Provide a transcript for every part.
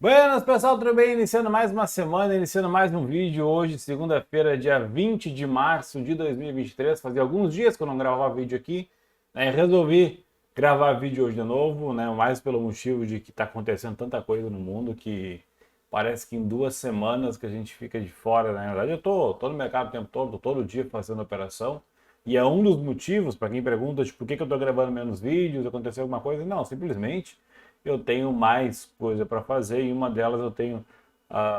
Buenas, pessoal, tudo bem? Iniciando mais uma semana, iniciando mais um vídeo hoje, segunda-feira, dia 20 de março de 2023. Fazia alguns dias que eu não gravava vídeo aqui, né? Resolvi gravar vídeo hoje de novo, né? Mais pelo motivo de que está acontecendo tanta coisa no mundo que parece que em 2 semanas que a gente fica de fora, né? Na verdade, eu tô no mercado o tempo todo, todo dia fazendo operação. E é um dos motivos, para quem pergunta, de por que eu estou gravando menos vídeos, aconteceu alguma coisa? Não, simplesmente eu tenho mais coisa para fazer e uma delas eu tenho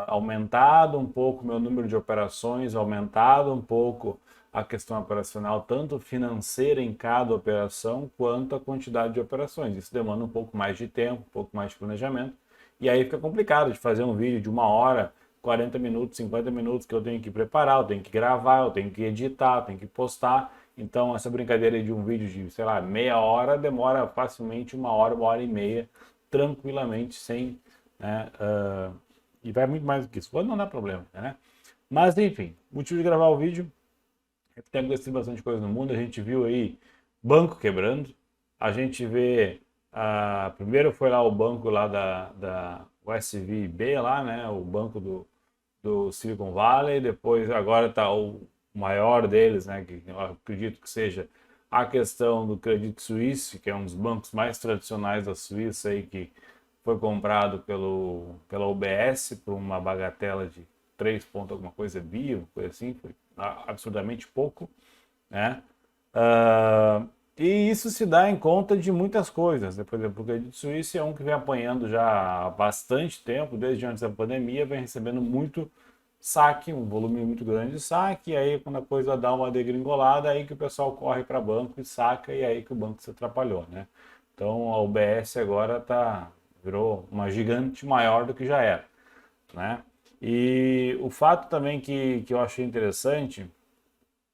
aumentado um pouco meu número de operações, aumentado um pouco a questão operacional, tanto financeira em cada operação, quanto a quantidade de operações. Isso demanda um pouco mais de tempo, um pouco mais de planejamento, e aí fica complicado de fazer um vídeo de 1 hora, 40 minutos, 50 minutos que eu tenho que preparar, eu tenho que gravar, eu tenho que editar, eu tenho que postar. Então, essa brincadeira de um vídeo de, sei lá, meia hora demora facilmente 1 hora e meia, tranquilamente, sem, né, e vai muito mais do que isso. Pode não dar problema, né? Mas, enfim, motivo de gravar o vídeo é que tem acontecido bastante coisa no mundo. A gente viu aí banco quebrando, a gente vê, primeiro foi lá o banco lá da USVB lá, né, o banco do Silicon Valley, depois agora está o maior deles, né, que eu acredito que seja a questão do Credit Suisse, que é um dos bancos mais tradicionais da Suíça aí, que foi comprado pela UBS por uma bagatela de 3 ponto alguma coisa bi, uma coisa assim, foi absurdamente pouco, né? E isso se dá em conta de muitas coisas, né? Por exemplo, o Credit Suisse é um que vem apanhando já há bastante tempo, desde antes da pandemia, vem recebendo muito saque, um volume muito grande de saque, e aí quando a coisa dá uma degringolada, aí que o pessoal corre para banco e saca, e aí que o banco se atrapalhou, né? Então a UBS agora virou uma gigante maior do que já era, né? E o fato também que eu achei interessante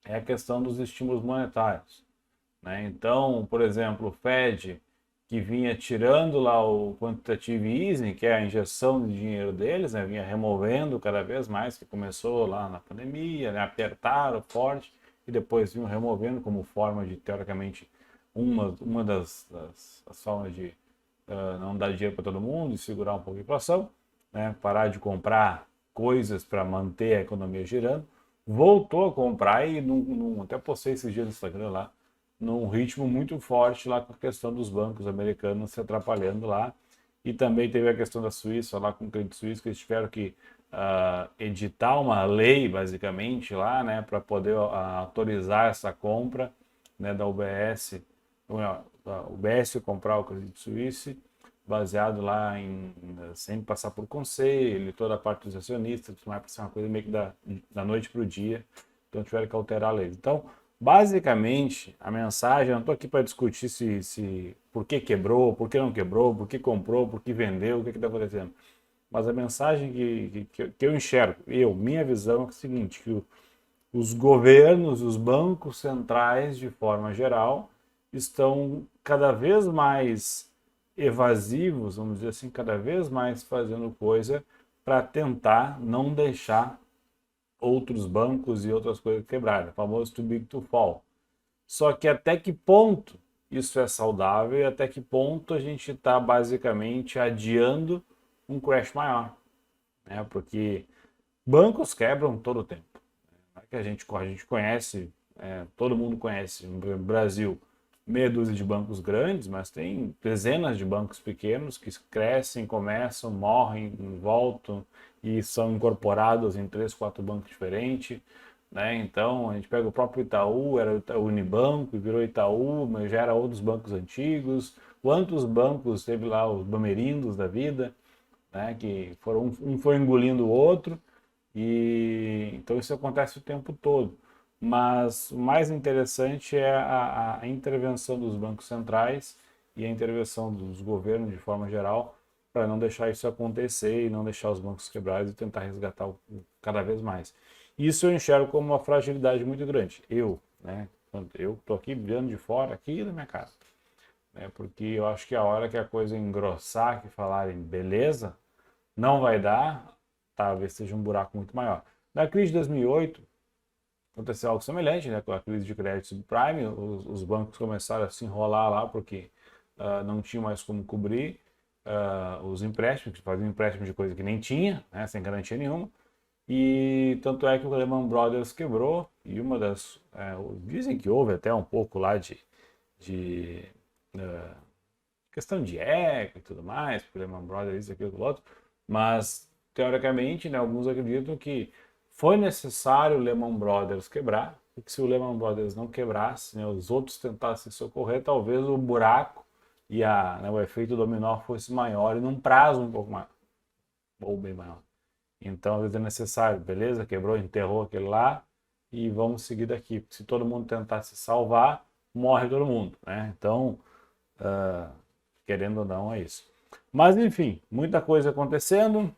é a questão dos estímulos monetários, né? Então, por exemplo, o Fed, que vinha tirando lá o quantitative easing, que é a injeção de dinheiro deles, né? Vinha removendo cada vez mais, que começou lá na pandemia, né? Apertaram forte e depois vinham removendo como forma de, teoricamente, uma das formas de não dar dinheiro para todo mundo e segurar um pouco a inflação, né? Parar de comprar coisas para manter a economia girando. Voltou a comprar e até postei esses dias no Instagram lá, num ritmo muito forte lá com a questão dos bancos americanos se atrapalhando lá. E também teve a questão da Suíça lá com o Credit Suisse, que eles tiveram que editar uma lei, basicamente, lá, né, para poder autorizar essa compra, né, da UBS, da UBS comprar o Credit Suisse, baseado lá sem passar por conselho, toda a parte dos acionistas, tudo mais, para ser uma coisa meio que da noite para o dia. Então tiveram que alterar a lei. Então, basicamente, a mensagem, eu não estou aqui para discutir se por que quebrou, por que não quebrou, por que comprou, por que vendeu, o que está acontecendo. Mas a mensagem que eu enxergo, minha visão é o seguinte, que os governos, os bancos centrais, de forma geral, estão cada vez mais evasivos, vamos dizer assim, cada vez mais fazendo coisa para tentar não deixar outros bancos e outras coisas quebrarem, o famoso too big to fall. Só que até que ponto isso é saudável e até que ponto a gente está basicamente adiando um crash maior, né? Porque bancos quebram todo o tempo. Não é que a gente conhece, todo mundo conhece no Brasil meia dúzia de bancos grandes, mas tem dezenas de bancos pequenos que crescem, começam, morrem, voltam e são incorporados em 3, 4 bancos diferentes, né? Então a gente pega o próprio Itaú, era o Itaú Unibanco, virou Itaú, mas já era outros bancos antigos. Quantos bancos teve lá os Bamerindos da vida, né? Que foram um foi engolindo o outro e então isso acontece o tempo todo. Mas o mais interessante é a intervenção dos bancos centrais e a intervenção dos governos de forma geral para não deixar isso acontecer e não deixar os bancos quebrados e tentar resgatar cada vez mais. Isso eu enxergo como uma fragilidade muito grande. Né? Eu estou aqui brilhando de fora, aqui da minha casa. Né? Porque eu acho que a hora que a coisa engrossar, que falarem beleza, não vai dar, talvez seja um buraco muito maior. Na crise de 2008, aconteceu algo semelhante, né? Com a crise de crédito subprime, os bancos começaram a se enrolar lá porque não tinham mais como cobrir. os empréstimos, que faziam empréstimo de coisa que nem tinha, né, sem garantia nenhuma. E tanto é que o Lehman Brothers quebrou, e uma das. Dizem que houve até um pouco lá de questão de eco e tudo mais, porque o Lehman Brothers, isso, aquilo, aquilo outro, mas teoricamente, né, alguns acreditam que foi necessário o Lehman Brothers quebrar, porque se o Lehman Brothers não quebrasse, né, os outros tentassem socorrer, talvez o buraco e o efeito dominó fosse maior e num prazo um pouco maior, ou bem maior. Então, às vezes é necessário, beleza, quebrou, enterrou aquele lá e vamos seguir daqui. Porque se todo mundo tentar se salvar, morre todo mundo, né? Então, querendo ou não, é isso. Mas, enfim, muita coisa acontecendo,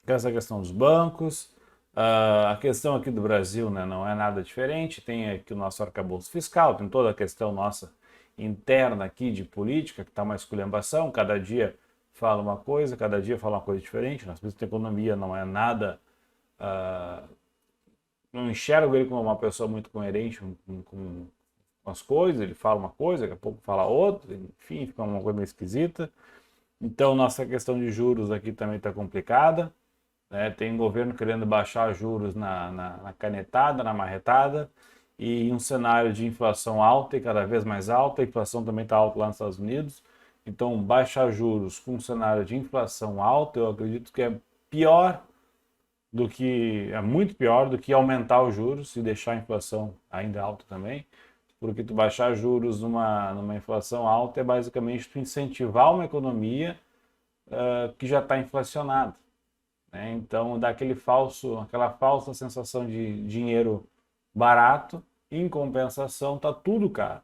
essa questão dos bancos, a questão aqui do Brasil, né, não é nada diferente, tem aqui o nosso arcabouço fiscal, tem toda a questão nossa interna aqui de política, que está uma esculhambação, cada dia fala uma coisa, cada dia fala uma coisa diferente, nós precisamos de economia, não é nada, não enxergo ele como uma pessoa muito coerente com as coisas, ele fala uma coisa, daqui a pouco fala outra, enfim, fica uma coisa meio esquisita. Então, nossa questão de juros aqui também está complicada, né? Tem governo querendo baixar juros na canetada, na marretada, e um cenário de inflação alta e cada vez mais alta, a inflação também está alta lá nos Estados Unidos, então baixar juros com um cenário de inflação alta, eu acredito que é muito pior do que aumentar os juros e deixar a inflação ainda alta também, porque tu baixar juros numa inflação alta é basicamente tu incentivar uma economia que já está inflacionada, né? Então dá aquela falsa sensação de dinheiro barato, em compensação está tudo caro.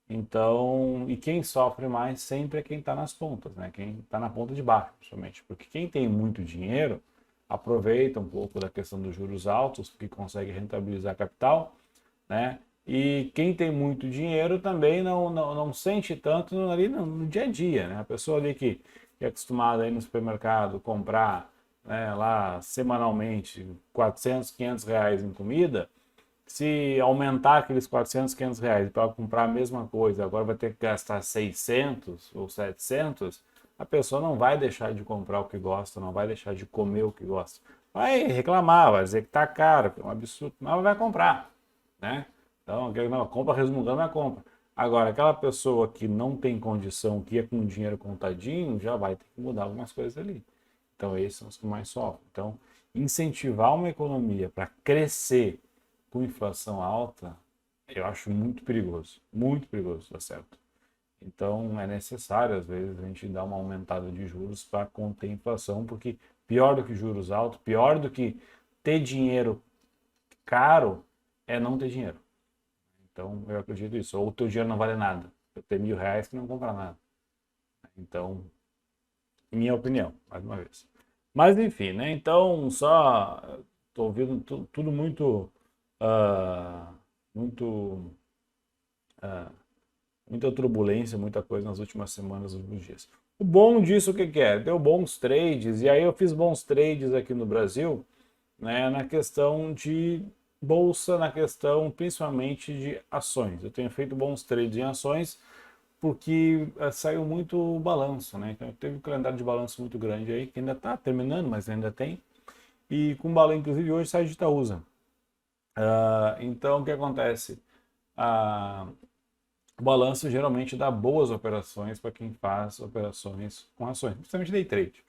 Então, e quem sofre mais sempre é quem está nas pontas, né? Quem está na ponta de baixo, principalmente, porque quem tem muito dinheiro aproveita um pouco da questão dos juros altos, porque consegue rentabilizar capital, né? E quem tem muito dinheiro também não sente tanto ali no dia a dia, né? A pessoa ali que é acostumada a ir no supermercado comprar, né, lá semanalmente 400, 500 reais em comida, se aumentar aqueles 400, 500 reais para comprar a mesma coisa, agora vai ter que gastar 600 ou 700, a pessoa não vai deixar de comprar o que gosta, não vai deixar de comer o que gosta. Vai reclamar, vai dizer que está caro, que é um absurdo, mas vai comprar, né? Então, não, compra resmungando a compra. Agora, aquela pessoa que não tem condição, que é com dinheiro contadinho, já vai ter que mudar algumas coisas ali. Então, esses são os que mais sofrem. Então, incentivar uma economia para crescer com inflação alta, eu acho muito perigoso, tá certo? Então, é necessário, às vezes, a gente dar uma aumentada de juros para conter a inflação, porque pior do que juros altos, pior do que ter dinheiro caro, é não ter dinheiro. Então, eu acredito nisso. Ou o teu dinheiro não vale nada. Eu ter R$ 1.000 que não compra nada. Então, minha opinião, mais uma vez. Mas, enfim, né? Então, só estou ouvindo tudo muito, muito, muita turbulência, muita coisa nas últimas semanas, nos últimos dias. O bom disso, o que que é? Deu bons trades, e aí eu fiz bons trades aqui no Brasil, né, na questão de bolsa, na questão principalmente de ações. Eu tenho feito bons trades em ações porque saiu muito balanço, né? Então teve um calendário de balanço muito grande aí, que ainda está terminando, mas ainda tem. E com balanço, inclusive hoje sai de Itaúsa. Então o que acontece? O balanço geralmente dá boas operações para quem faz operações com ações, principalmente day trade.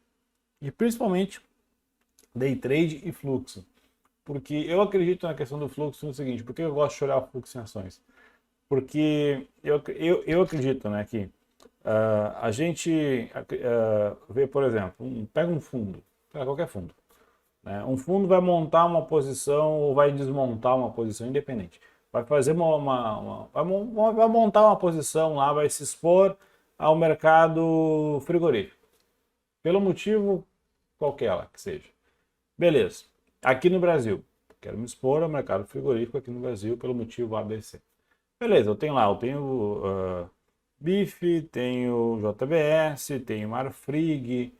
E principalmente day trade e fluxo. Porque eu acredito na questão do fluxo no seguinte, por que eu gosto de olhar o fluxo em ações? Porque eu acredito, né, que a gente vê, por exemplo, pega um fundo, pega qualquer fundo, né? Um fundo vai montar uma posição ou vai desmontar uma posição independente. Vai fazer vai montar uma posição lá, vai se expor ao mercado frigorífico. Pelo motivo qualquer lá que seja. Beleza. Aqui no Brasil, quero me expor ao mercado frigorífico aqui no Brasil pelo motivo ABC. Beleza, eu tenho BIF, tenho JBS, tenho Marfrig,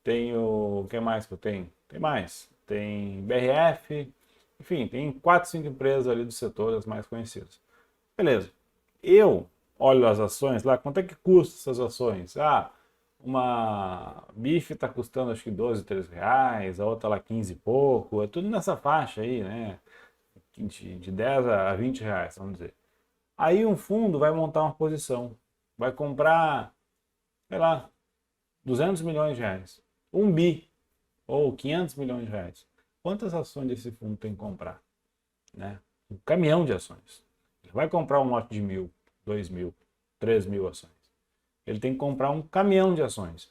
tenho, o que mais que eu tenho? Tem mais, tem BRF, enfim, tem 4, 5 empresas ali do setor, as mais conhecidas. Beleza, eu olho as ações lá, quanto é que custa essas ações? uma bife está custando acho que 12, 13 reais, a outra lá 15 e pouco, é tudo nessa faixa aí, né? De 10 a 20 reais, vamos dizer. Aí um fundo vai montar uma posição, vai comprar, sei lá, 200 milhões de reais, um bi, ou 500 milhões de reais. Quantas ações desse fundo tem que comprar? Né? Um caminhão de ações. Ele vai comprar um lote de 1.000, 2.000, 3.000 ações. Ele tem que comprar um caminhão de ações.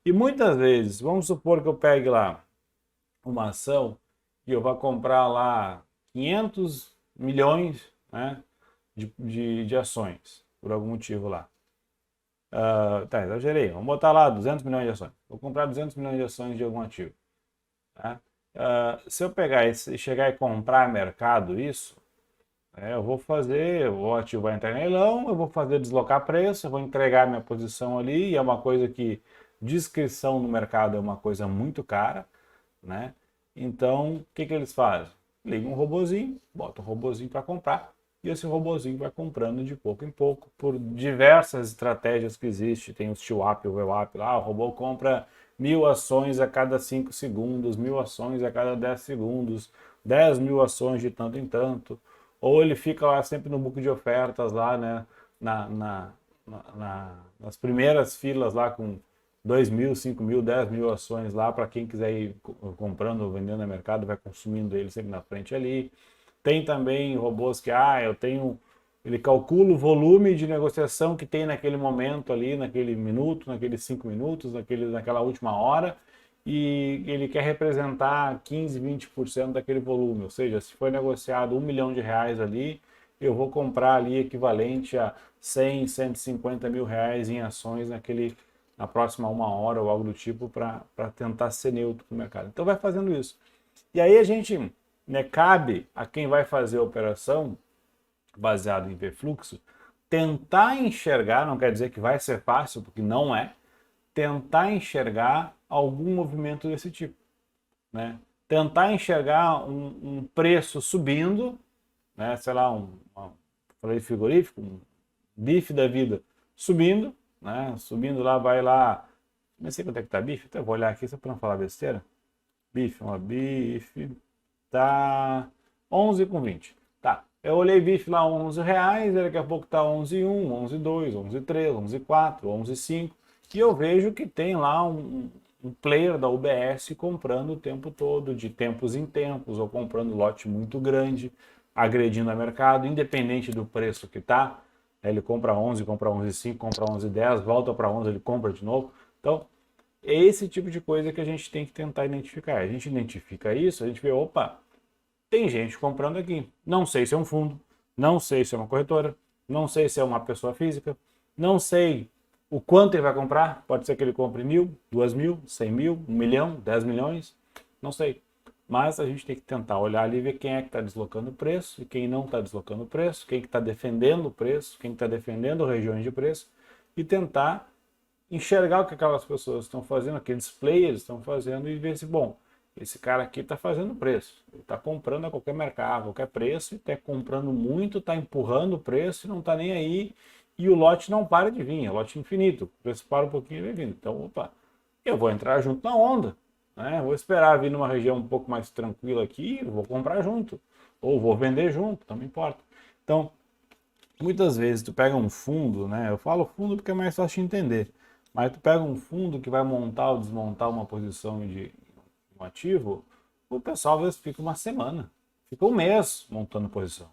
E muitas vezes, vamos supor que eu pegue lá uma ação e eu vá comprar lá 500 milhões, né, de ações, por algum motivo lá. Tá, exagerei. Vamos botar lá 200 milhões de ações. Vou comprar 200 milhões de ações de algum ativo. Tá? Se eu pegar e chegar e comprar mercado isso, eu vou fazer, o ativo vai entrar em leilão, eu vou fazer deslocar preço, eu vou entregar minha posição ali, e é uma coisa que descrição no mercado é uma coisa muito cara, né? Então, o que que eles fazem? Liga um robozinho, bota um robozinho para comprar, e esse robozinho vai comprando de pouco em pouco, por diversas estratégias que existem. Tem o STIWAP, o VWAP lá, o robô compra 1.000 ações a cada 5 segundos, 1.000 ações a cada 10 segundos, 10.000 ações de tanto em tanto, ou ele fica lá sempre no book de ofertas lá, né, nas primeiras filas lá com 2.000, 5.000, 10.000 ações lá para quem quiser ir comprando ou vendendo no mercado, vai consumindo ele sempre na frente ali. Tem também robôs que, ele calcula o volume de negociação que tem naquele momento ali, naquele minuto, naqueles 5 minutos, naquela última hora, e ele quer representar 15, 20% daquele volume. Ou seja, se foi negociado 1 milhão de reais ali, eu vou comprar ali equivalente a 100, 150 mil reais em ações na próxima 1 hora ou algo do tipo para tentar ser neutro no mercado. Então vai fazendo isso. E aí a gente, né, cabe a quem vai fazer a operação baseado em ver fluxo, tentar enxergar, não quer dizer que vai ser fácil, porque não é, tentar enxergar algum movimento desse tipo, né? Tentar enxergar um preço subindo, né? Sei lá, falei frigorífico, um bife da vida subindo, né? Subindo lá, vai lá, não sei quanto é que tá bife, até vou olhar aqui só para não falar besteira. Bife, tá 11,20. Tá, eu olhei bife lá 11 reais, daqui a pouco tá 11,1, 11,2, 11,3, 11,4, 11,5, e eu vejo que tem lá um player da UBS comprando o tempo todo, de tempos em tempos, ou comprando lote muito grande, agredindo o mercado, independente do preço que tá. Ele compra 11, compra 11,5, compra 11,10, volta para 11, ele compra de novo. Então, é esse tipo de coisa que a gente tem que tentar identificar. A gente identifica isso, a gente vê, opa, tem gente comprando aqui. Não sei se é um fundo, não sei se é uma corretora, não sei se é uma pessoa física, não sei o quanto ele vai comprar. Pode ser que ele compre 1.000, 2.000, 100.000, 1 milhão, 10 milhões, não sei. Mas a gente tem que tentar olhar ali e ver quem é que está deslocando o preço e quem não está deslocando o preço, quem que está defendendo o preço, quem está defendendo regiões de preço, e tentar enxergar o que aquelas pessoas estão fazendo, aqueles players estão fazendo, e ver se, bom, esse cara aqui está fazendo preço, ele está comprando a qualquer mercado, a qualquer preço, está comprando muito, está empurrando o preço e não está nem aí, e o lote não para de vir, é lote infinito, o preço para um pouquinho e vem vindo. Então, opa, eu vou entrar junto na onda, né? Vou esperar vir numa região um pouco mais tranquila aqui, vou comprar junto, ou vou vender junto, não me importa. Então, muitas vezes tu pega um fundo, né? Eu falo fundo porque é mais fácil de entender. Mas tu pega um fundo que vai montar ou desmontar uma posição de um ativo, o pessoal às vezes fica uma semana, fica um mês montando posição.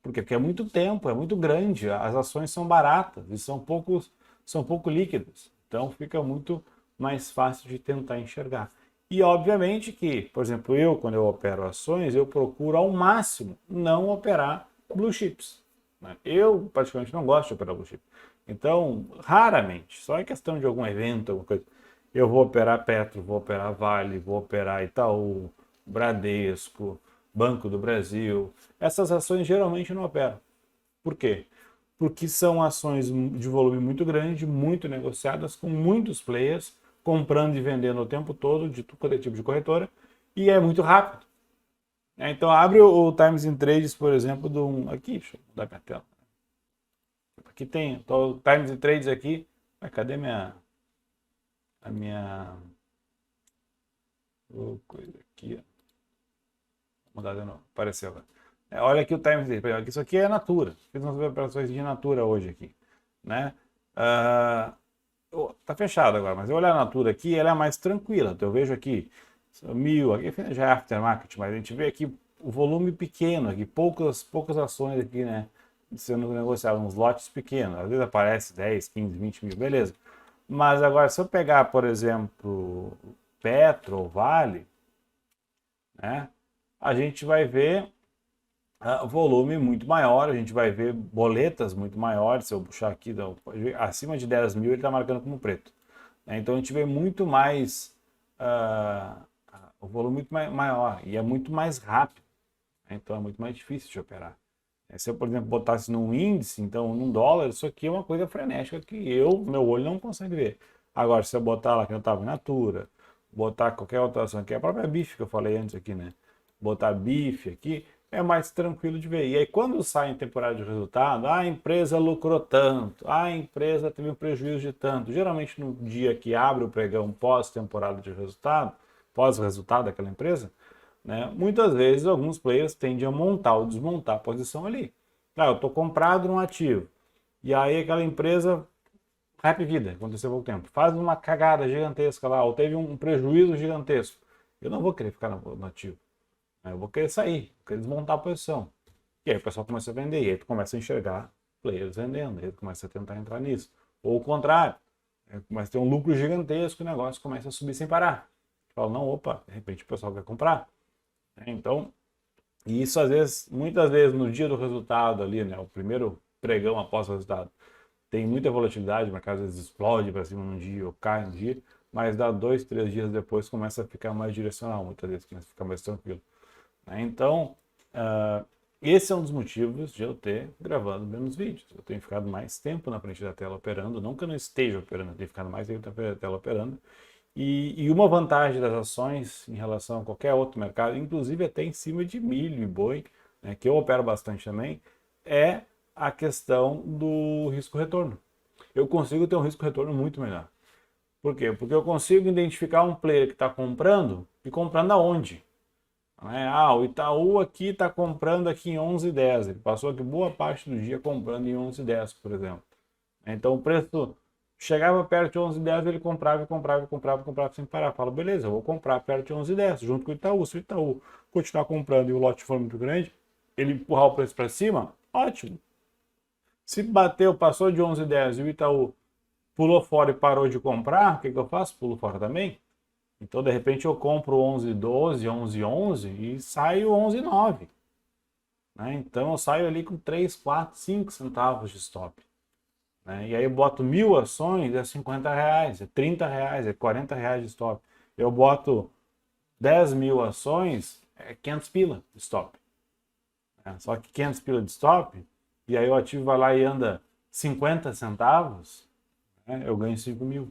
Por quê? Porque é muito tempo, é muito grande, as ações são baratas e são pouco líquidas. Então fica muito mais fácil de tentar enxergar. E obviamente que, por exemplo, quando eu opero ações, eu procuro ao máximo não operar blue chips. Eu praticamente não gosto de operar blue chip. Então, raramente, só em questão de algum evento, alguma coisa, eu vou operar Petro, vou operar Vale, vou operar Itaú, Bradesco, Banco do Brasil. Essas ações geralmente não operam. Por quê? Porque são ações de volume muito grande, muito negociadas, com muitos players, comprando e vendendo o tempo todo, de todo tipo de corretora, e é muito rápido. Então abre o Times in Trades, por exemplo, aqui, deixa eu mudar minha tela. Aqui tem o Times in Trades aqui. Cadê minha... a minha coisa aqui, vou mudar de novo, apareceu lá. Olha aqui o time, por exemplo, isso aqui é Natura, fiz umas operações de Natura hoje aqui, né? Tá fechado agora, mas eu olhar a Natura aqui, ela é mais tranquila, então eu vejo aqui 1.000, aqui já é aftermarket, mas a gente vê aqui o volume pequeno aqui, poucas ações aqui, né, sendo negociadas, uns lotes pequenos, às vezes aparece 10, 15, 20 mil, beleza. Mas agora, se eu pegar, por exemplo, Petro ou Vale, né, a gente vai ver volume muito maior, a gente vai ver boletas muito maiores, se eu puxar aqui, acima de 10 mil ele está marcando como preto. Né? Então a gente vê muito mais, o volume muito maior e é muito mais rápido, né? Então é muito mais difícil de operar. Se eu, por exemplo, botasse num índice, então num dólar, isso aqui é uma coisa frenética que meu olho não consegue ver. Agora, se eu botar lá que eu estava em Natura, botar qualquer outra ação aqui, a própria BIF que eu falei antes aqui, né? Botar BIF aqui, é mais tranquilo de ver. E aí, quando sai em temporada de resultado, a empresa lucrou tanto, a empresa teve um prejuízo de tanto. Geralmente, no dia que abre o pregão pós-temporada de resultado, pós-resultado daquela empresa, né, muitas vezes alguns players tendem a montar ou desmontar a posição ali. Eu estou comprado num ativo, e aí aquela empresa, Rap Vida, aconteceu há pouco tempo, faz uma cagada gigantesca lá, ou teve um prejuízo gigantesco. Eu não vou querer ficar no ativo. Eu vou querer sair, vou querer desmontar a posição. E aí o pessoal começa a vender, e aí tu começa a enxergar players vendendo, e aí tu começa a tentar entrar nisso. Ou o contrário, começa a ter um lucro gigantesco, o negócio começa a subir sem parar. Tu fala, não, opa, de repente o pessoal quer comprar. Então, e isso às vezes, muitas vezes no dia do resultado ali, né, o primeiro pregão após o resultado, tem muita volatilidade, o mercado às vezes explode para cima num dia ou cai num dia, mas dá 2, 3 dias depois começa a ficar mais direcional, muitas vezes começa a ficar mais tranquilo. Então, esse é um dos motivos de eu ter gravado menos vídeos. Eu tenho ficado mais tempo na frente da tela operando, não que eu não esteja operando, eu tenho ficado mais tempo na frente da tela operando. E uma vantagem das ações em relação a qualquer outro mercado, inclusive até em cima de milho e boi, né, que eu opero bastante também, é a questão do risco-retorno. Eu consigo ter um risco-retorno muito melhor. Por quê? Porque eu consigo identificar um player que está comprando e comprando aonde. O Itaú aqui está comprando aqui em 11,10. Ele passou aqui boa parte do dia comprando em 11,10, por exemplo. Então o preço chegava perto de 11,10, ele comprava sem parar. Fala, beleza, eu vou comprar perto de 11,10 junto com o Itaú. Se o Itaú continuar comprando e o lote for muito grande, ele empurrar o preço para cima, ótimo. Se bateu, passou de 11,10 e o Itaú pulou fora e parou de comprar, o que eu faço? Pulo fora também. Então, de repente, eu compro 11,12, 11,11 e saio 11,9. Né? Então, eu saio ali com 3, 4, 5 centavos de stop. Né? E aí eu boto 1.000 ações, é R$ 50, é R$ 30, é R$ 40 de stop. Eu boto 10.000 ações, é 500 pila de stop. Só que 500 pila de stop, e aí o ativo vai lá e anda 50 centavos, né? Eu ganho 5.000.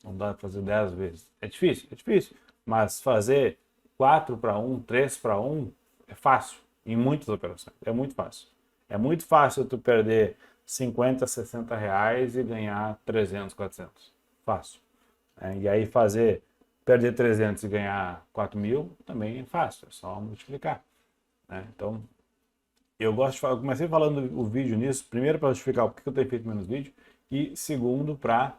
Não dá para fazer 10 vezes. É difícil. Mas fazer 4 para 1, 3 para 1 é fácil. Em muitas operações. É muito fácil. É muito fácil tu perder 50, 60 reais e ganhar 300, 400. Fácil. E aí perder 300 e ganhar 4.000 também é fácil. É só multiplicar. Então, eu gosto de falar, eu comecei falando o vídeo nisso, primeiro para justificar o que eu tenho feito menos vídeo, e segundo para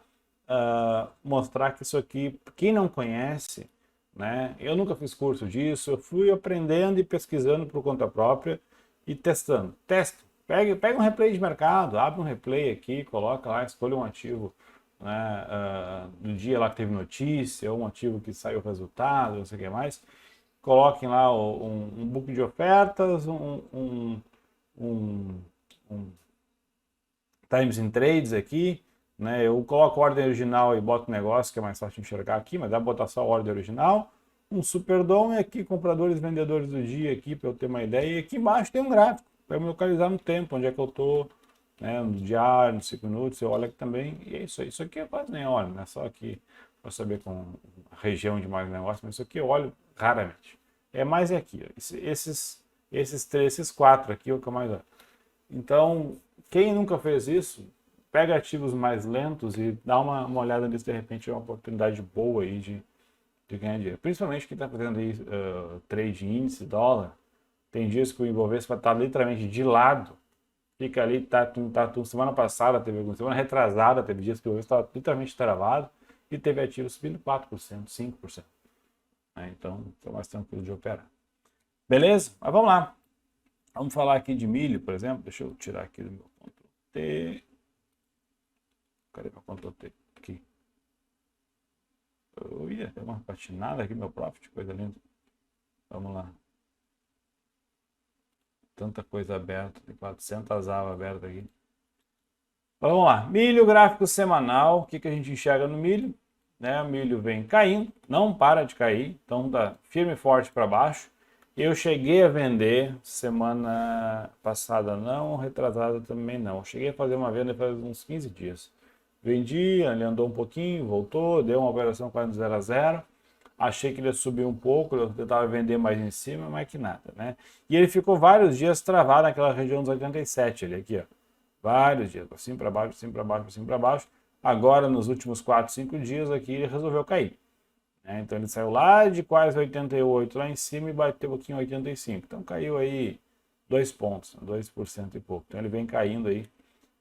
mostrar que isso aqui, quem não conhece, né? Eu nunca fiz curso disso, eu fui aprendendo e pesquisando por conta própria e testando. Testa, pega um replay de mercado, abre um replay aqui, coloca lá, escolha um ativo, né, do dia lá que teve notícia, ou um ativo que saiu resultado, não sei o que mais. Coloquem lá um book de ofertas, um Times in Trades aqui, né? Eu coloco a ordem original e boto o negócio, que é mais fácil de enxergar aqui, mas dá para botar só a ordem original. Um Superdome aqui, compradores e vendedores do dia aqui, para eu ter uma ideia. E aqui embaixo tem um gráfico, para me localizar no tempo, onde é que eu estou, né? No diário, nos 5 minutos, eu olho aqui também. E é isso aí. Isso aqui eu quase nem olho, né? Só aqui para saber com a região de mais negócio, mas isso aqui eu olho raramente. É mais aqui, ó. Esses 4 aqui é o que eu mais olho. Então, quem nunca fez isso, pega ativos mais lentos e dá uma olhada nisso, de repente é uma oportunidade boa aí de ganhar dinheiro. Principalmente quem está fazendo aí trade índice, dólar, tem dias que o Ibovespa está literalmente de lado, fica ali, semana passada teve alguma, semana retrasada teve dias que o Ibovespa está literalmente travado e teve ativos subindo 4%, 5%. Então, foi mais tranquilo de operar. Beleza? Mas vamos lá. Vamos falar aqui de milho, por exemplo. Deixa eu tirar aqui do meu Ctrl T. Cadê meu Ctrl T? Aqui. Tem uma patinada aqui, meu profit, coisa linda. Vamos lá. Tanta coisa aberta, tem 400 abas abertas aqui. Vamos lá. Milho, gráfico semanal. O que a gente enxerga no milho? O milho vem caindo, não para de cair, então tá firme e forte para baixo. Eu cheguei a vender semana passada não, retrasada também não. Cheguei a fazer uma venda faz uns 15 dias. Vendi, ele andou um pouquinho, voltou, deu uma operação quase 0 a 0. Achei que ele ia subir um pouco, eu tentava vender mais em cima, mas que nada, né? E ele ficou vários dias travado naquela região dos 87, ele aqui, ó. Vários dias, assim para baixo, assim para baixo, assim para baixo. Agora, nos últimos 4, 5 dias aqui, ele resolveu cair. Então, ele saiu lá de quase 88 lá em cima e bateu aqui em 85. Então, caiu aí 2 pontos, 2% e pouco. Então, ele vem caindo aí,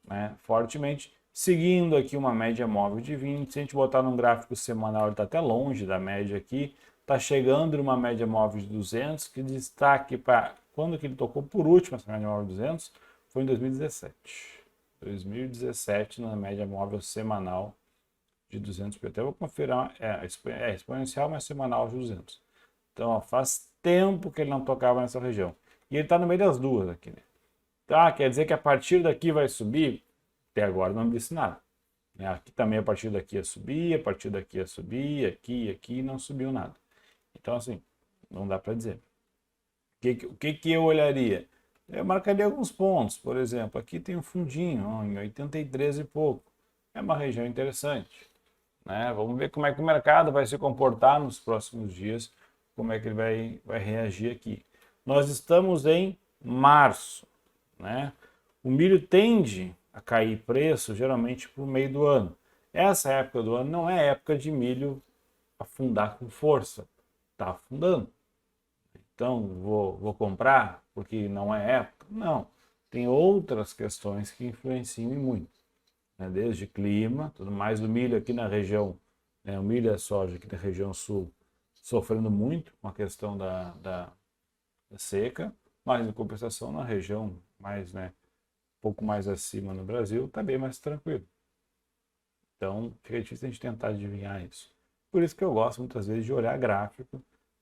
né, fortemente, seguindo aqui uma média móvel de 20. Se a gente botar num gráfico semanal, ele está até longe da média aqui. Está chegando numa média móvel de 200, que destaque para quando que ele tocou por último essa média móvel de 200, foi em 2017. 2017 na média móvel semanal de 200 até vou conferir, é exponencial, mas semanal de 200. Então, ó, faz tempo que ele não tocava nessa região. E ele está no meio das duas aqui, né? Tá, quer dizer que a partir daqui vai subir? Até agora não disse nada. Aqui também a partir daqui ia subir, a partir daqui ia subir, aqui não subiu nada. Então, assim, não dá para dizer. O que eu olharia? Eu marcaria alguns pontos, por exemplo, aqui tem um fundinho, ó, em 83 e pouco. É uma região interessante, né? Vamos ver como é que o mercado vai se comportar nos próximos dias, como é que ele vai reagir aqui. Nós estamos em março, né? O milho tende a cair preço geralmente para o meio do ano. Essa época do ano não é época de milho afundar com força, está afundando. Então, vou comprar porque não é época? Não. Tem outras questões que influenciam muito, né? Desde clima, tudo mais. O milho aqui na região, o milho e a soja aqui na região sul, sofrendo muito com a questão da seca, mas em compensação na região mais, né, um pouco mais acima no Brasil, está bem mais tranquilo. Então, fica difícil a gente tentar adivinhar isso. Por isso que eu gosto muitas vezes de olhar gráfico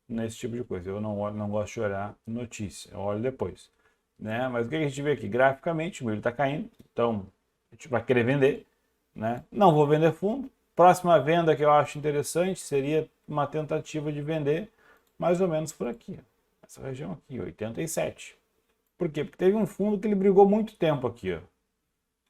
nesse tipo de coisa. Eu não gosto de olhar notícia, eu olho depois, né? Mas o que a gente vê aqui? Graficamente, o milho está caindo, então a gente vai querer vender, né? Não vou vender fundo. Próxima venda que eu acho interessante seria uma tentativa de vender mais ou menos por aqui, essa região aqui, 87. Por quê? Porque teve um fundo que ele brigou muito tempo aqui, ó.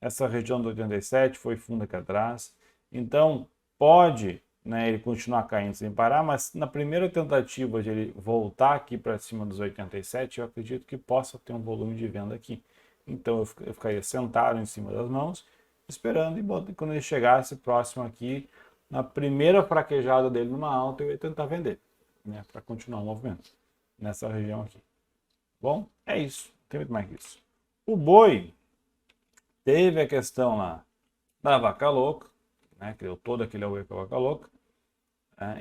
Essa região do 87 foi fundo aqui atrás. Então, pode, né, ele continuar caindo sem parar, mas na primeira tentativa de ele voltar aqui para cima dos 87, eu acredito que possa ter um volume de venda aqui. Então, eu ficaria sentado em cima das mãos, esperando, e quando ele chegasse próximo aqui, na primeira fraquejada dele numa alta, eu ia tentar vender, né, para continuar o movimento nessa região aqui. Bom, é isso. Não tem muito mais que isso. O boi teve a questão lá da vaca louca, né? Criou todo aquele auê com a vaca louca.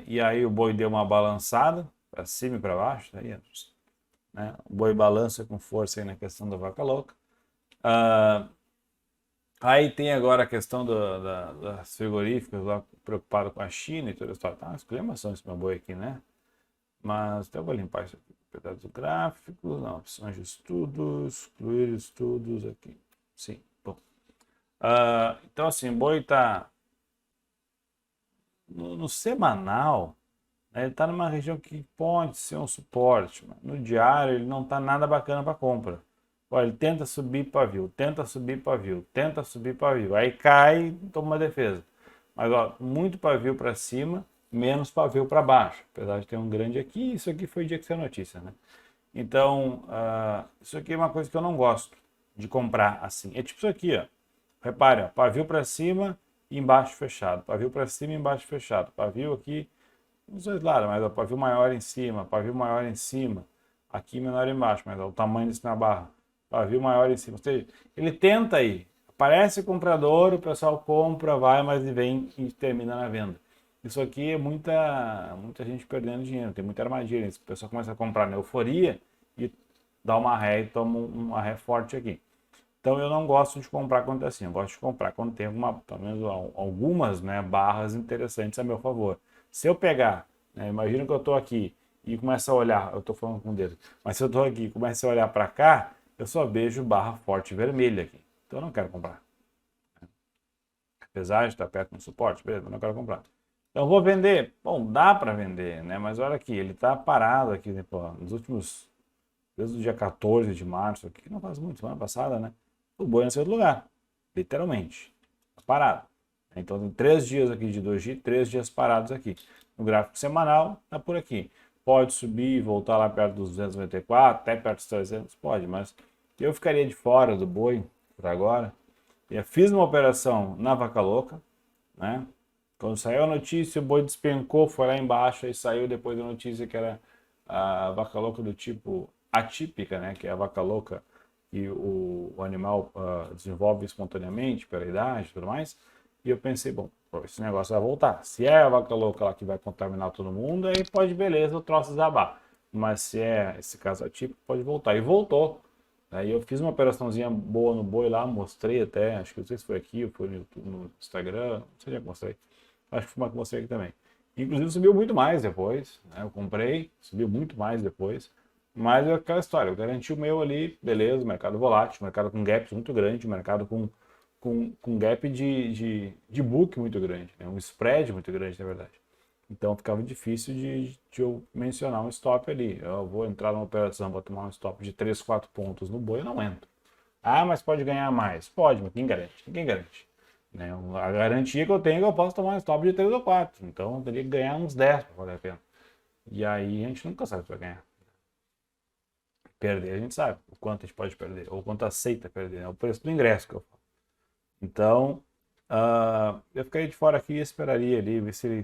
E aí o boi deu uma balançada para cima e para baixo. Daí, né? O boi balança com força aí na questão da vaca louca. Aí tem agora a questão das frigoríficas lá preocupado com a China e toda a história. Tá uma exclamação esse meu boi aqui, né? Mas até eu vou limpar isso aqui. Pedaço do gráfico, não, opções de estudos, excluir estudos aqui. Sim, bom. Então assim, o boi está no semanal, né, ele está numa região que pode ser um suporte, mas no diário ele não está nada bacana para compra. Olha, ele tenta subir pavio, tenta subir pavio, tenta subir pavio, aí cai, toma uma defesa. Mas ó, muito pavio para cima, menos pavio para baixo, apesar de ter um grande aqui. Isso aqui foi o dia que saiu a notícia, né? Então, isso aqui é uma coisa que eu não gosto de comprar assim. É tipo isso aqui, ó. repare, ó, pavio para cima e embaixo fechado, pavio para cima e embaixo fechado, pavio aqui os dois lados, mas o pavio maior em cima, pavio maior em cima, aqui menor embaixo, mas ó, o tamanho desse na barra, pavio maior em cima. Ou seja, ele tenta aí, aparece comprador, o pessoal compra, vai, mas vem e termina na venda. Isso aqui é muita gente perdendo dinheiro, tem muita armadilha. O pessoal começa a comprar na euforia e dá uma ré e toma uma ré forte aqui. Então eu não gosto de comprar quando é assim, eu gosto de comprar quando tem pelo menos algumas, né, barras interessantes a meu favor. Se eu pegar, né, imagina que eu estou aqui e começo a olhar, eu estou falando com o dedo, mas se eu estou aqui e começo a olhar para cá, eu só vejo barra forte vermelha aqui. Então eu não quero comprar. Apesar de estar perto do suporte, beleza, mas não quero comprar. Então eu vou vender. Bom, dá para vender, né? Mas olha aqui, ele está parado aqui, né, pô, nos últimos, desde o dia 14 de março, aqui, que não faz muito, semana passada, né? O boi não saiu do lugar, literalmente, tá parado. Então tem 3 dias aqui de doji, 3 dias parados aqui. No gráfico semanal, tá por aqui. Pode subir e voltar lá perto dos 294, até perto dos 300, pode, mas eu ficaria de fora do boi por agora. Eu fiz uma operação na vaca louca, né? Quando saiu a notícia, o boi despencou, foi lá embaixo, e saiu depois da notícia que era a vaca louca do tipo atípica, né? Que é a vaca louca que o animal desenvolve espontaneamente pela idade e tudo mais. E eu pensei, bom, esse negócio vai voltar. Se é a vaca louca lá que vai contaminar todo mundo, aí pode, beleza, o troço desabar. Mas se é esse caso atípico, pode voltar. E voltou. Aí eu fiz uma operaçãozinha boa no boi lá, mostrei até, acho que não sei se foi aqui ou foi no, YouTube, no Instagram, não sei se já mostrei. Acho que foi uma que mostrei aqui também. Inclusive subiu muito mais depois, né? Eu comprei, subiu muito mais depois. Mas é aquela história, eu garanti o meu ali, beleza, mercado volátil, mercado com gaps muito grande, mercado com gap de book muito grande, né? Um spread muito grande, na verdade. Então ficava difícil de eu mencionar um stop ali. Eu vou entrar numa operação, vou tomar um stop de 3, 4 pontos no boi, eu não entro. Ah, mas pode ganhar mais? Pode, mas quem garante? Ninguém garante. Né? A garantia que eu tenho é que eu posso tomar um stop de 3 ou 4. Então eu teria que ganhar uns 10 para valer a pena. E aí a gente nunca sabe se vai ganhar. Perder, a gente sabe o quanto a gente pode perder, ou quanto aceita perder. É o preço do ingresso que eu falo. Então, eu ficaria de fora aqui e esperaria ali, ver se ele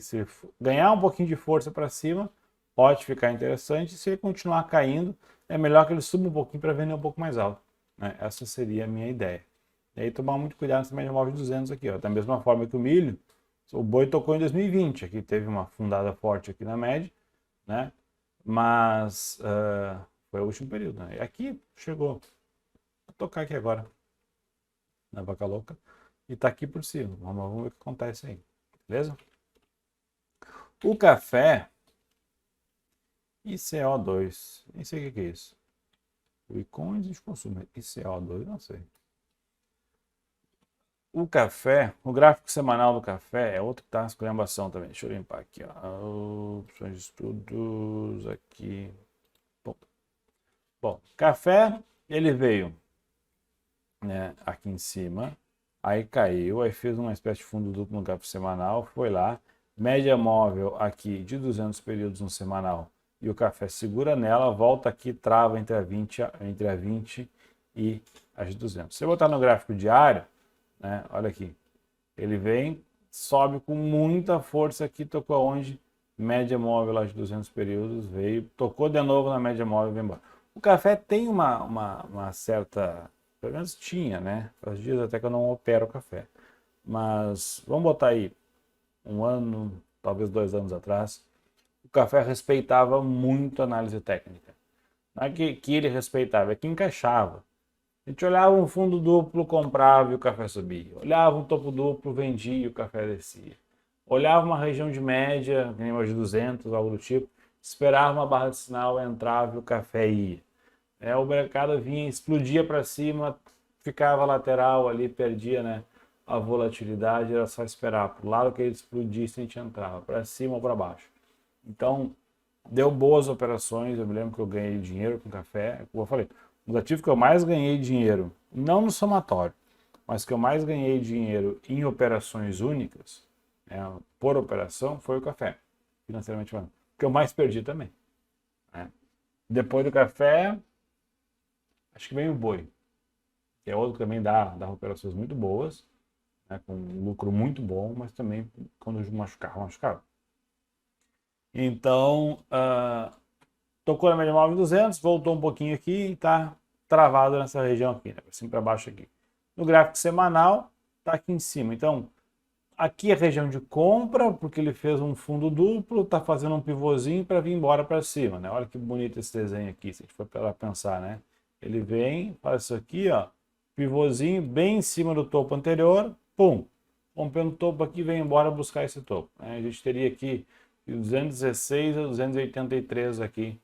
ganhar um pouquinho de força para cima, pode ficar interessante. Se ele continuar caindo, é melhor que ele suba um pouquinho para vender um pouco mais alto. Né? Essa seria a minha ideia. E aí tomar muito cuidado nessa média móvel de 200 aqui. Ó. Da mesma forma que o milho, o boi tocou em 2020, aqui teve uma fundada forte aqui na média, né? Mas foi o último período. Né? E aqui chegou. Vou tocar aqui agora, na vaca louca. E tá aqui por cima. Vamos ver o que acontece aí. Beleza? O café e CO2. Nem sei o que é isso. O ICON de consumo. E CO2, não sei. O café, o gráfico semanal do café é outro que tá na esculhambação também. Deixa eu limpar aqui, ó. Opções de estudos aqui. Bom, café, ele veio, né, aqui em cima. Aí caiu, aí fez uma espécie de fundo duplo no gráfico semanal, foi lá, média móvel aqui de 200 períodos no semanal, e o café segura nela, volta aqui, trava entre a 20 e as de 200. Se eu botar no gráfico diário, né, olha aqui, ele vem, sobe com muita força aqui, tocou aonde? Média móvel lá de 200 períodos, veio, tocou de novo na média móvel e veio embora. O café tem uma certa... Pelo menos tinha, né? Faz dias até que eu não opero café. Mas vamos botar aí, um ano, talvez 2 anos atrás, o café respeitava muito a análise técnica. Não é que ele respeitava, é que encaixava. A gente olhava um fundo duplo, comprava e o café subia. Olhava um topo duplo, vendia e o café descia. Olhava uma região de média, nem mais de 200, algo do tipo, esperava uma barra de sinal, entrava e o café ia. O mercado vinha, explodia para cima, ficava lateral ali, perdia, né, a volatilidade, era só esperar. Para o lado que ele explodisse, a gente entrava, para cima ou para baixo. Então, deu boas operações. Eu me lembro que eu ganhei dinheiro com café. Como eu falei, os ativos que eu mais ganhei dinheiro, não no somatório, mas que eu mais ganhei dinheiro em operações únicas, né, por operação, foi o café, financeiramente falando. Que eu mais perdi também. Né? Depois do café, acho que vem o boi, que é outro que também dá operações muito boas, né, com um lucro muito bom, mas também quando machucava. Então, tocou na média móvel de 200, voltou um pouquinho aqui e está travado nessa região aqui, né, para cima para baixo aqui. No gráfico semanal, está aqui em cima. Então, aqui é a região de compra, porque ele fez um fundo duplo, está fazendo um pivôzinho para vir embora para cima, né? Olha que bonito esse desenho aqui, se a gente for para pensar, né? Ele vem, faz isso aqui, ó, pivôzinho bem em cima do topo anterior, pum, rompendo o topo aqui, vem embora buscar esse topo, né? A gente teria aqui 216 a 283 aqui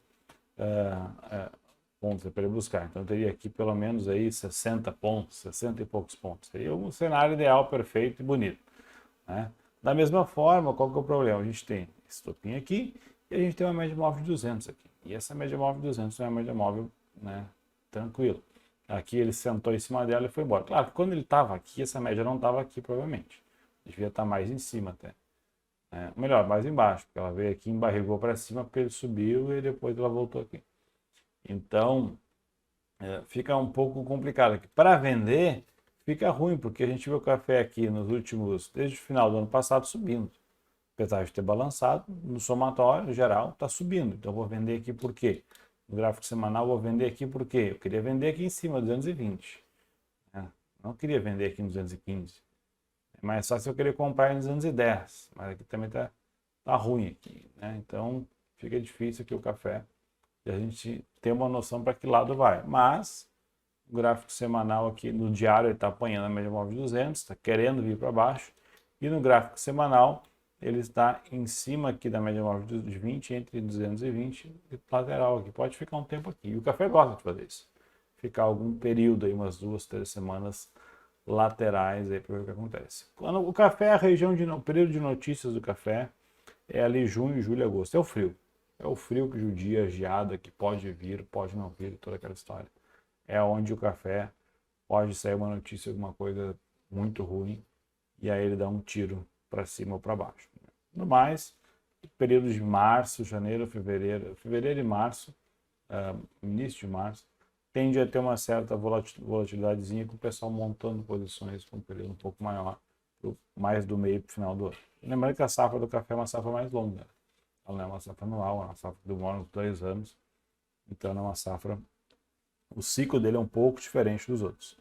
pontos para ele buscar. Então eu teria aqui pelo menos aí 60 pontos, 60 e poucos pontos. Aí é um cenário ideal, perfeito e bonito, né? Da mesma forma, qual que é o problema? A gente tem esse topinho aqui e a gente tem uma média móvel de 200 aqui. E essa média móvel de 200 é uma média móvel, né, tranquilo. Aqui ele sentou em cima dela e foi embora. Claro que quando ele estava aqui, essa média não estava aqui provavelmente. Devia estar mais em cima até. Melhor, mais embaixo, porque ela veio aqui e embarrigou para cima porque ele subiu e depois ela voltou aqui. Então, fica um pouco complicado aqui. Para vender, fica ruim, porque a gente vê o café aqui nos últimos, desde o final do ano passado, subindo. Apesar de ter balançado, no somatório geral está subindo. Então eu vou vender aqui por quê? No gráfico semanal eu vou vender aqui por quê? Eu queria vender aqui em cima, 220. Não queria vender aqui em 215. É mais fácil se eu querer comprar em 210. Mas aqui também tá ruim aqui, né? Então fica difícil aqui o café. E a gente tem uma noção para que lado vai. Mas o gráfico semanal aqui no diário ele está apanhando a média móvel de 200, está querendo vir para baixo. E no gráfico semanal ele está em cima aqui da média móvel de 20, entre 220 e lateral aqui. Pode ficar um tempo aqui. E o café gosta de fazer isso. Ficar algum período aí, umas 2, 3 semanas laterais aí para ver o que acontece. Quando o café, a região o período de notícias do café é ali junho, julho, agosto. É o frio. É o frio que judia, a geada que pode vir, pode não vir, toda aquela história. É onde o café pode sair uma notícia, alguma coisa muito ruim, e aí ele dá um tiro para cima ou para baixo. No mais, período de março, janeiro, fevereiro e março, início de março, tende a ter uma certa volatilidadezinha com o pessoal montando posições para um período um pouco maior, mais do meio para o final do ano. Lembrando que a safra do café é uma safra mais longa. Ela não é uma safra anual, é uma safra que demora uns 2 anos. Então é uma safra, o ciclo dele é um pouco diferente dos outros.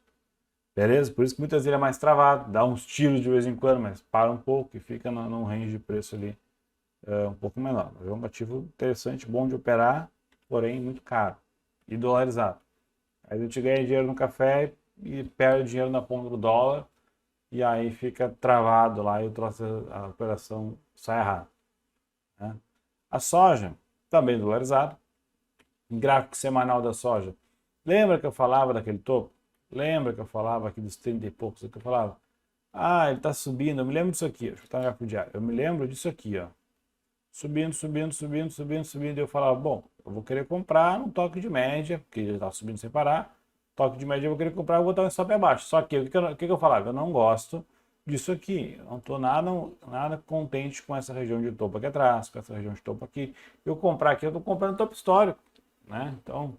Beleza? Por isso que muitas vezes ele é mais travado, dá uns tiros de vez em quando, mas para um pouco e fica num range de preço ali um pouco menor. É um ativo interessante, bom de operar, porém muito caro e dolarizado. Aí a gente ganha dinheiro no café e perde dinheiro na ponta do dólar e aí fica travado lá e a operação sai errada, né? A soja, também dolarizado. Gráfico semanal da soja. Lembra que eu falava daquele topo? Lembra que eu falava aqui dos 30 e poucos que eu falava? Ah, ele está subindo. Eu me lembro disso aqui. Deixa eu botar no gráfico diário. Eu me lembro disso aqui, ó. Subindo, subindo, subindo, subindo, subindo. E eu falava, bom, eu vou querer comprar um toque de média, porque ele está subindo sem parar. Toque de média eu vou querer comprar, eu vou botar um stop abaixo. Só que o que eu falava? Eu não gosto disso aqui. Eu não estou nada contente com essa região de topo aqui atrás, com essa região de topo aqui. Eu comprar aqui, eu estou comprando topo histórico, né? Então,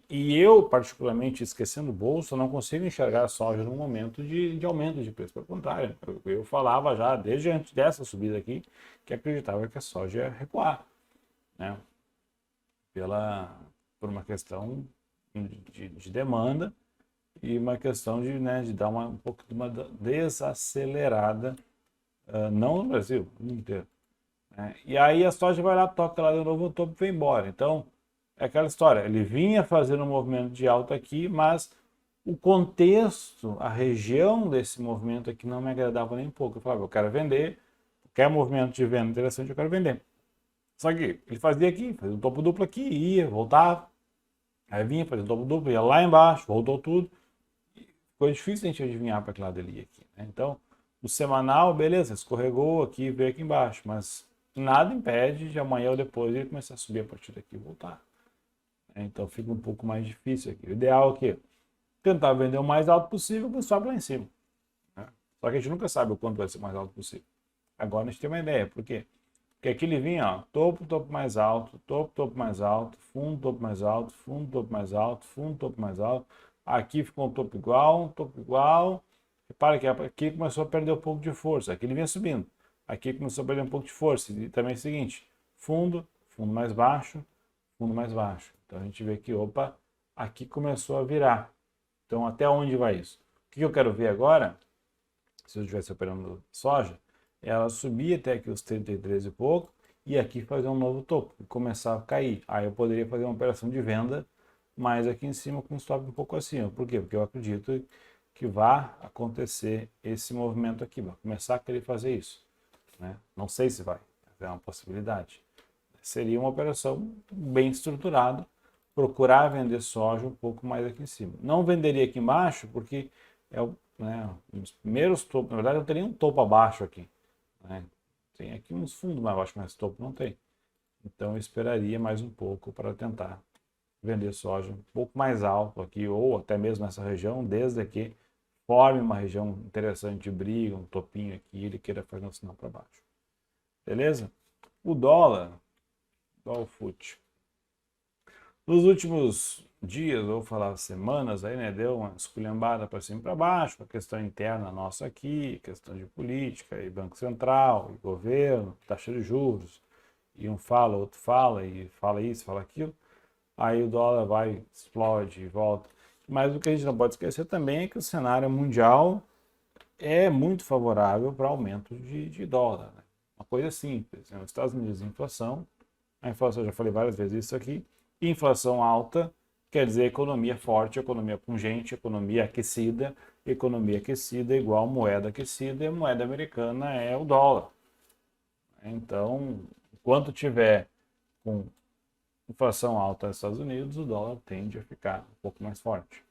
eu, particularmente, esquecendo o bolso, não consigo enxergar a soja num momento de aumento de preço. Pelo contrário, eu falava já, desde antes dessa subida aqui, que acreditava que a soja ia recuar, né? Por uma questão de demanda e uma questão de dar um pouco de uma desacelerada, não no Brasil, no mundo inteiro, né? E aí a soja vai lá, toca lá de novo, o topo vem embora. Então, é aquela história, ele vinha fazendo um movimento de alta aqui, mas o contexto, a região desse movimento aqui não me agradava nem um pouco. Eu falava, eu quero vender, quer movimento de venda interessante, eu quero vender. Só que ele fazia aqui, fazia um topo duplo aqui, ia, voltava, aí vinha, fazia um topo duplo, ia lá embaixo, voltou tudo. Ficou difícil a gente adivinhar para que lado ele ia aqui, né? Então, o semanal, beleza, escorregou aqui, veio aqui embaixo, mas nada impede de amanhã ou depois ele começar a subir a partir daqui e voltar. Então fica um pouco mais difícil aqui. O ideal é o quê? Tentar vender o mais alto possível e sobe lá em cima, né? Só que a gente nunca sabe o quanto vai ser o mais alto possível. Agora a gente tem uma ideia. Por quê? Porque aqui ele vinha, ó, topo, topo mais alto, topo, topo mais alto, fundo, topo mais alto, fundo, topo mais alto, fundo, topo mais alto. Aqui ficou um topo igual, Repara que aqui começou a perder um pouco de força, aqui ele vinha subindo, aqui começou a perder um pouco de força, e também é o seguinte, fundo, fundo mais baixo, fundo mais baixo. Então a gente vê que, opa, aqui começou a virar. Então até onde vai isso? O que eu quero ver agora, se eu estivesse operando soja, é ela subir até aqui os 33 e pouco, e aqui fazer um novo topo, e começar a cair. Aí eu poderia fazer uma operação de venda, mais aqui em cima com um stop um pouco acima. Por quê? Porque eu acredito que vai acontecer esse movimento aqui, vai começar a querer fazer isso. Né? Não sei se vai, é uma possibilidade. Seria uma operação bem estruturada, procurar vender soja um pouco mais aqui em cima. Não venderia aqui embaixo, porque é os primeiros topos, na verdade eu teria um topo abaixo aqui. Né? Tem aqui uns fundos mais baixos, mas topo não tem. Então eu esperaria mais um pouco para tentar vender soja um pouco mais alto aqui, ou até mesmo nessa região, desde que forme uma região interessante de briga, um topinho aqui, e ele queira fazer um sinal para baixo. Beleza? O dólar FUT. Nos últimos dias, ou falar semanas, aí, né, deu uma esculhambada para cima e para baixo, a questão interna nossa aqui, questão de política, e Banco Central, e governo, taxa de juros, e um fala, outro fala, e fala isso, fala aquilo, aí o dólar vai, explode e volta. Mas o que a gente não pode esquecer também é que o cenário mundial é muito favorável para aumento de dólar. Né? Uma coisa simples, né? Os Estados Unidos, inflação, a inflação, já falei várias vezes isso aqui, inflação alta quer dizer economia forte, economia pungente, economia aquecida é igual moeda aquecida, e a moeda americana é o dólar. Então, enquanto tiver com inflação alta nos Estados Unidos, o dólar tende a ficar um pouco mais forte.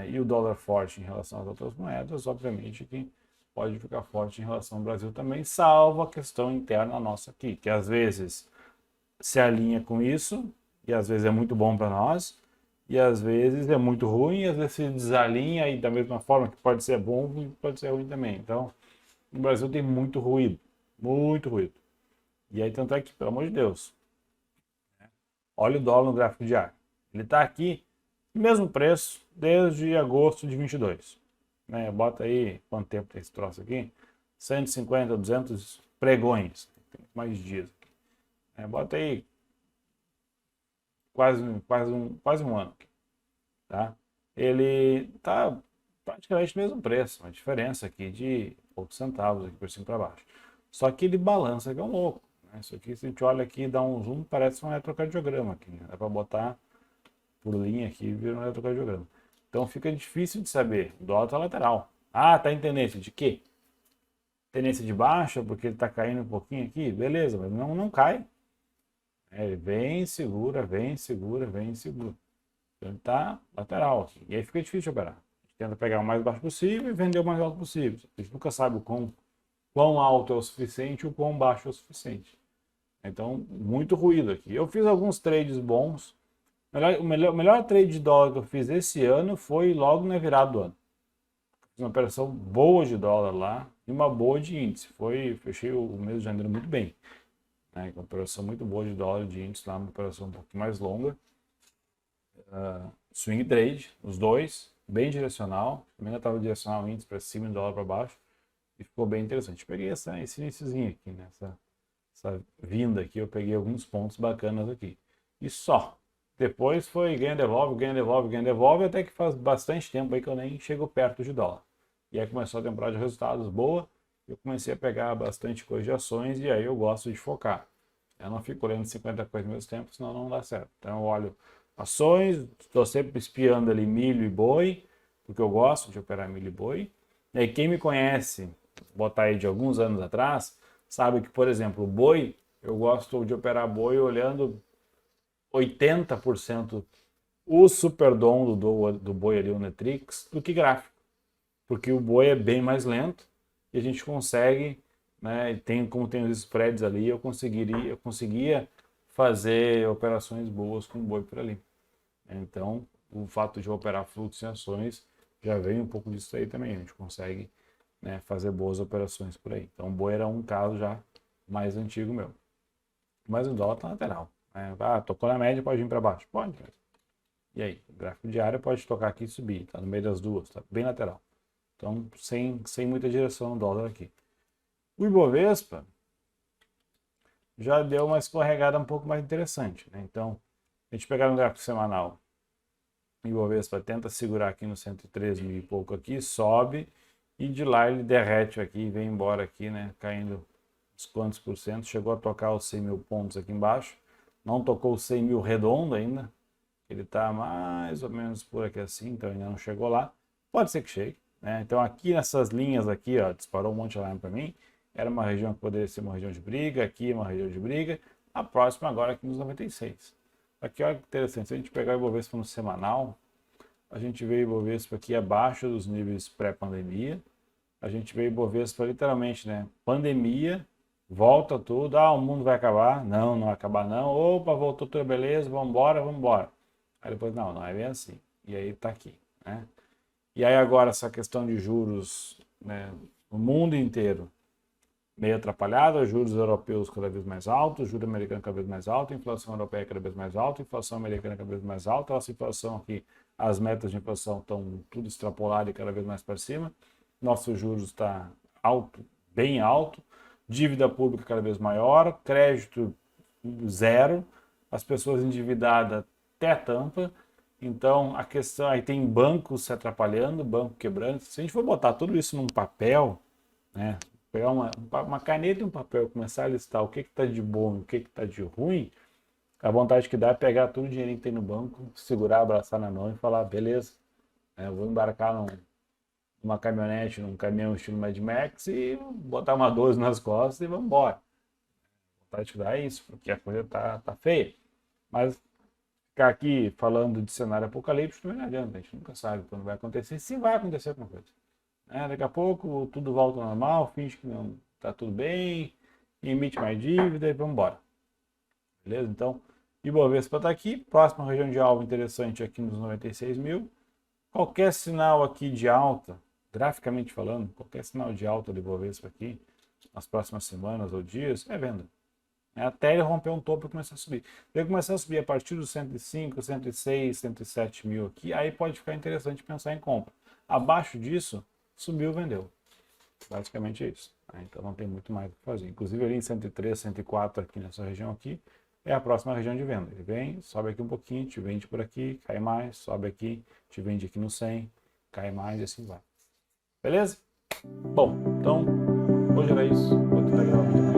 E o dólar forte em relação às outras moedas, obviamente que pode ficar forte em relação ao Brasil também, salvo a questão interna nossa aqui, que às vezes se alinha com isso, e às vezes é muito bom para nós, e às vezes é muito ruim, e às vezes se desalinha, e da mesma forma que pode ser bom, pode ser ruim também. Então, o Brasil tem muito ruído, muito ruído. E aí, tanto é que, pelo amor de Deus, olha o dólar no gráfico diário. Ele está aqui, mesmo preço, desde agosto de 22. Né? Bota aí, quanto tempo tem esse troço aqui? 150, 200 pregões, tem mais dias. Bota aí quase um ano. Tá? Ele está praticamente o mesmo preço, uma diferença aqui de poucos centavos aqui por cima para baixo. Só que ele balança que é um louco. Né? Isso aqui, se a gente olha aqui e dá um zoom, parece um eletrocardiograma aqui. Né? Dá para botar por linha aqui e vira um eletrocardiograma. Então fica difícil de saber. O dólar está lateral. Ah, tá em tendência de quê? Tendência de baixa, porque ele está caindo um pouquinho aqui? Beleza, mas não cai. Ele vem, segura, vem, segura, vem, segura. Então ele está lateral. Assim. E aí fica difícil de operar. A gente tenta pegar o mais baixo possível e vender o mais alto possível. A gente nunca sabe quão alto é o suficiente ou quão baixo é o suficiente. Então, muito ruído aqui. Eu fiz alguns trades bons. O melhor trade de dólar que eu fiz esse ano foi logo na virada do ano. Fiz uma operação boa de dólar lá e uma boa de índice. Fechei o mês de janeiro muito bem. Né? Uma operação muito boa de dólar de índice lá, uma operação um pouquinho mais longa. Swing trade, os dois, bem direcional. Também estava direcional índice para cima e dólar para baixo. E ficou bem interessante. Peguei esse iniciozinho aqui, né? Essa vinda aqui, eu peguei alguns pontos bacanas aqui. E só. Depois foi ganha, devolve, ganha, devolve, ganha, devolve, até que faz bastante tempo aí que eu nem chego perto de dólar. E aí começou a temporada de resultados boa, eu comecei a pegar bastante coisa de ações e aí eu gosto de focar. Eu não fico olhando 50 coisas ao mesmo tempo, senão não dá certo. Então eu olho ações, estou sempre espiando ali milho e boi, porque eu gosto de operar milho e boi. E aí quem me conhece, botar aí de alguns anos atrás, sabe que, por exemplo, o boi, eu gosto de operar boi olhando 80% o Superdom do boi ali, o Netrix, do que gráfico. Porque o boi é bem mais lento e a gente consegue, né, como tem os spreads ali, eu conseguia fazer operações boas com o boi por ali. Então, o fato de operar fluxo em ações já vem um pouco disso aí também. A gente consegue, né, fazer boas operações por aí. Então, o boi era um caso já mais antigo meu. Mas o dólar está lateral. Tocou na média, pode vir para baixo? Pode. E aí? O gráfico diário pode tocar aqui e subir. Está no meio das duas, está bem lateral. Então, sem muita direção no dólar aqui. O Ibovespa já deu uma escorregada um pouco mais interessante, né? Então, a gente pegar no gráfico semanal, o Ibovespa tenta segurar aqui no 113 mil e pouco aqui, sobe, e de lá ele derrete aqui, vem embora aqui, né? Caindo uns quantos por cento, chegou a tocar os 100 mil pontos aqui embaixo, não tocou os 100 mil redondo ainda, ele está mais ou menos por aqui assim, então ainda não chegou lá, pode ser que chegue, né? Então aqui nessas linhas aqui, ó, disparou um monte de alarme para mim, era uma região que poderia ser uma região de briga, aqui uma região de briga, a próxima agora aqui nos 96. Aqui olha que interessante, se a gente pegar o Ibovespa no semanal, a gente vê o Ibovespa aqui abaixo dos níveis pré-pandemia, a gente vê o Ibovespa literalmente, né, pandemia, volta tudo, o mundo vai acabar, não vai acabar não, opa, voltou tudo, beleza, vamos embora. Aí depois, não é bem assim, e aí tá aqui, né. E aí agora essa questão de juros, né, no mundo inteiro, meio atrapalhada, juros europeus cada vez mais altos, juros americanos cada vez mais alto, inflação europeia cada vez mais alta, inflação americana cada vez mais alta, essa inflação aqui, as metas de inflação estão tudo extrapolado e cada vez mais para cima, nossos juros está alto, bem alto, dívida pública cada vez maior, crédito zero, as pessoas endividadas até a tampa, então a questão, aí tem bancos se atrapalhando, banco quebrando, se a gente for botar tudo isso num papel, né, pegar uma caneta e um papel, começar a listar o que está de bom e o que está de ruim, a vontade que dá é pegar todo o dinheiro que tem no banco, segurar, abraçar na mão e falar, beleza, eu vou embarcar numa caminhonete, num caminhão estilo Mad Max e botar uma 12 nas costas e vamos embora. A vontade que dá é isso, porque a coisa tá feia. Mas ficar aqui falando de cenário apocalíptico também não adianta, a gente nunca sabe quando vai acontecer, se vai acontecer alguma coisa. Daqui a pouco tudo volta ao normal, finge que não tá tudo bem, emite mais dívida e vamos embora. Beleza? Então, Ibovespa está aqui, próxima região de alvo interessante aqui nos 96 mil. Qualquer sinal aqui de alta, graficamente falando, qualquer sinal de alta do Ibovespa aqui, nas próximas semanas ou dias, é venda. Até ele romper um topo e começar a subir. Ele começar a subir a partir dos 105, 106, 107 mil aqui, aí pode ficar interessante pensar em compra. Abaixo disso, subiu, vendeu. Basicamente é isso. Então não tem muito mais o que fazer. Inclusive ali em 103, 104 aqui nessa região aqui, é a próxima região de venda. Ele vem, sobe aqui um pouquinho, te vende por aqui, cai mais, sobe aqui, te vende aqui no 100, cai mais e assim vai. Beleza? Bom, então hoje era isso. Vou tentar gravar um vídeo